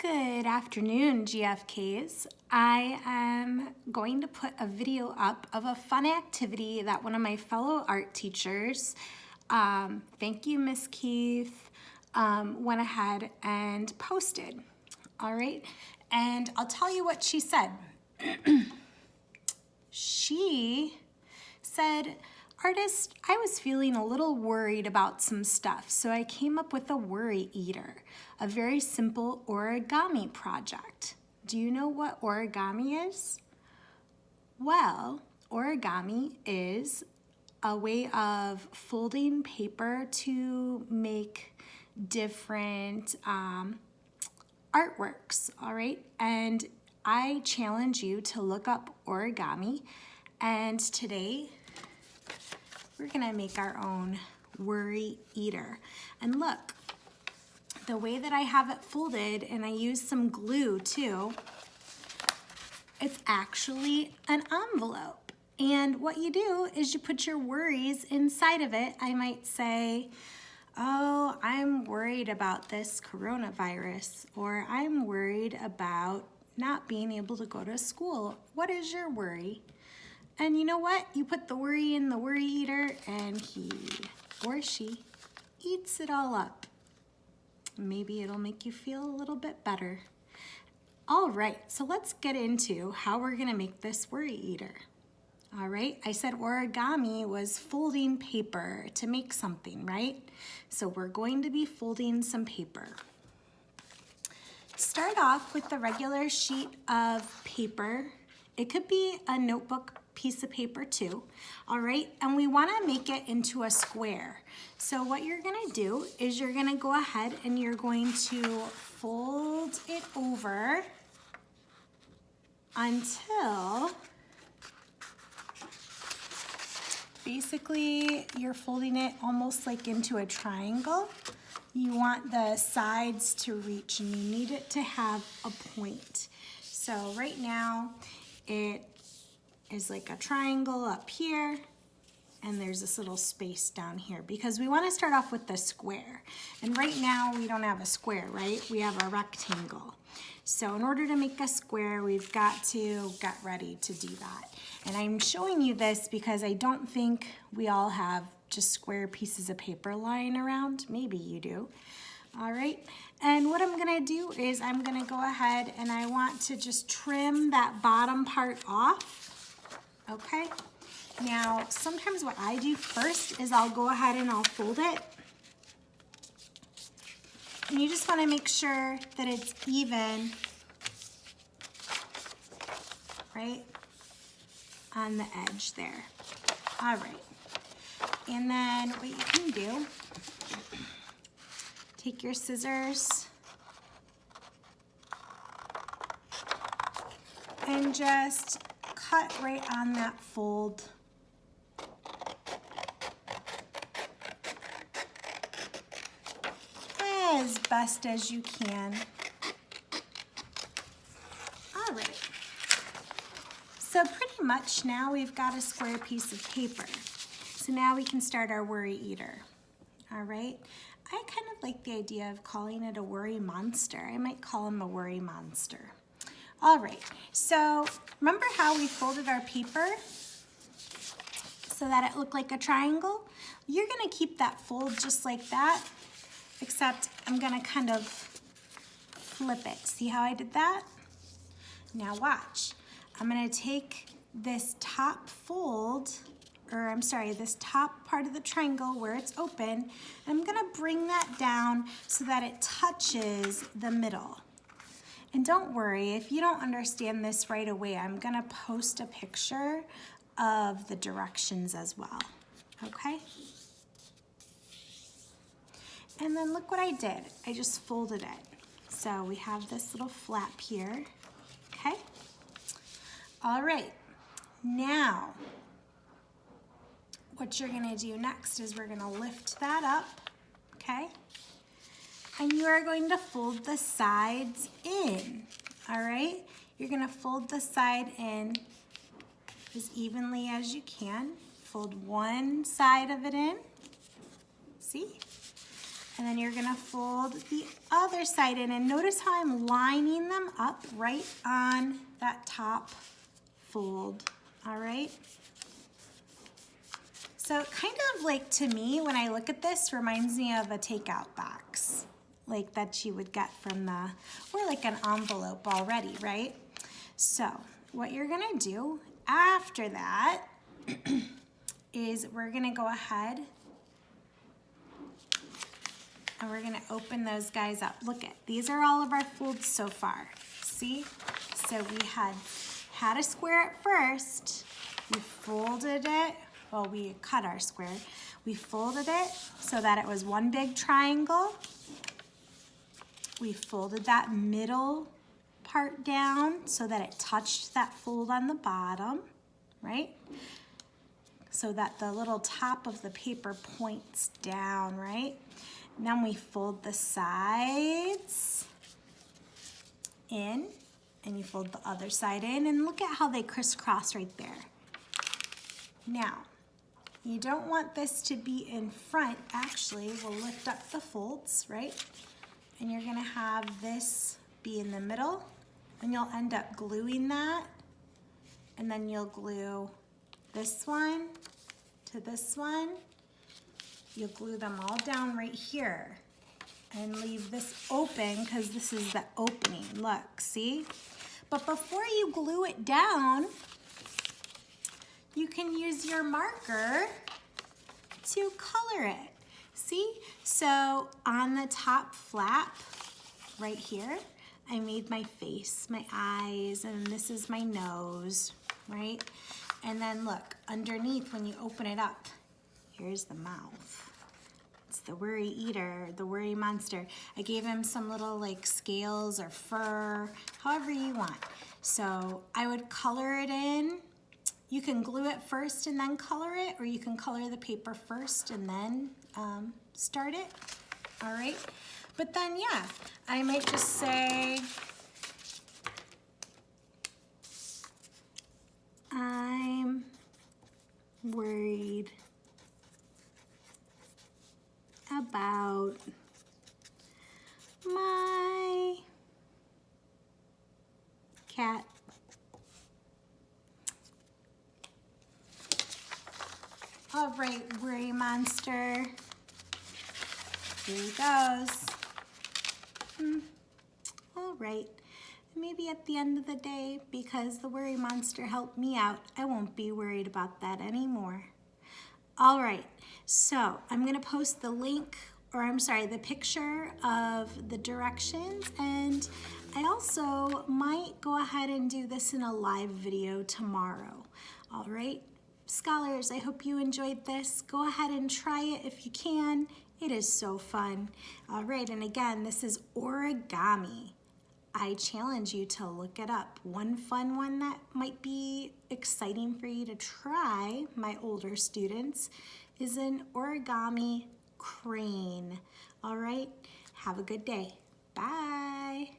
Good afternoon, GFKs. I am going to put a video up of a fun activity that one of my fellow art teachers, thank you, Miss Keith, went ahead and posted. All right, and I'll tell you what she said. She said, "Artist, I was feeling a little worried about some stuff, so I came up with a worry eater, a very simple origami project. Do you know what origami is?" Well, origami is a way of folding paper to make different artworks, all right? And I challenge you to look up origami, and today we're gonna make our own worry eater. And look, the way that I have it folded, and I use some glue too, it's actually an envelope. And what you do is you put your worries inside of it. I might say, oh, I'm worried about this coronavirus, or I'm worried about not being able to go to school. What is your worry? And you know what? You put the worry in the worry eater and he or she eats it all up. Maybe it'll make you feel a little bit better. All right, so let's get into how we're gonna make this worry eater. All right, I said origami was folding paper to make something, right? So we're going to be folding some paper. Start off with the regular sheet of paper. It could be a notebook piece of paper too, all right? And we wanna make it into a square. So what you're gonna do is you're gonna go ahead and you're going to fold it over until basically you're folding it almost like into a triangle. You want the sides to reach and you need it to have a point. So right now it is like a triangle up here and there's this little space down here because we want to start off with the square. And right now we don't have a square, right? We have a rectangle. So in order to make a square, we've got to get ready to do that. And I'm showing you this because I don't think we all have just square pieces of paper lying around. Maybe you do. All right, and what I'm gonna do is I'm gonna go ahead and I want to just trim that bottom part off, okay? Now, sometimes what I do first is I'll go ahead and I'll fold it. And you just wanna make sure that it's even, right, on the edge there. All right, and then what you can do, take your scissors and just cut right on that fold. As best as you can. All right. So pretty much now we've got a square piece of paper. So now we can start our worry eater. All right. I kind of like the idea of calling it a worry monster. I might call him a worry monster. All right, so remember how we folded our paper so that it looked like a triangle? You're gonna keep that fold just like that, except I'm gonna kind of flip it. See how I did that? Now watch. I'm gonna take this top fold, or I'm sorry, this top part of the triangle where it's open, and I'm gonna bring that down so that it touches the middle. And don't worry, if you don't understand this right away, I'm gonna post a picture of the directions as well, okay? And then look what I did. I just folded it. So we have this little flap here, okay? All right, now, what you're gonna do next is we're gonna lift that up, okay? And you are going to fold the sides in, all right? You're gonna fold the side in as evenly as you can. Fold one side of it in, see? And then you're gonna fold the other side in, and notice how I'm lining them up right on that top fold, all right? So it kind of like, to me, when I look at this, reminds me of a takeout box, like that you would get from the, or like an envelope already, right? So what you're gonna do after that is we're gonna go ahead and we're gonna open those guys up. Look at, these are all of our folds so far, see? So we had a square at first, we folded it, well, we cut our square, we folded it so that it was one big triangle. We folded that middle part down so that it touched that fold on the bottom, right? So that the little top of the paper points down, right? And then we fold the sides in, and you fold the other side in, and look at how they crisscross right there. Now, you don't want this to be in front. Actually, we'll lift up the folds, right? And you're gonna have this be in the middle, and you'll end up gluing that, and then you'll glue this one to this one. You'll glue them all down right here and leave this open because this is the opening. Look, see? But before you glue it down, you can use your marker to color it. See? So on the top flap right here, I made my face, my eyes, and this is my nose, right? And then look, underneath when you open it up, here's the mouth. It's the worry eater, the worry monster. I gave him some little like scales or fur, however you want. So I would color it in. You can glue it first and then color it, or you can color the paper first and then start it, all right? But then, yeah, I might just say, I'm worried about my cat. All right, worry monster. Here he goes. All right. Maybe at the end of the day, because the worry monster helped me out, I won't be worried about that anymore. All right, so I'm gonna post the link, or I'm sorry, the picture of the directions, and I also might go ahead and do this in a live video tomorrow. All right, scholars, I hope you enjoyed this. Go ahead and try it if you can. It is so fun. All right, and again, this is Origami. I challenge you to look it up. One fun one that might be exciting for you to try, my older students, is an origami crane. All right, have a good day. Bye.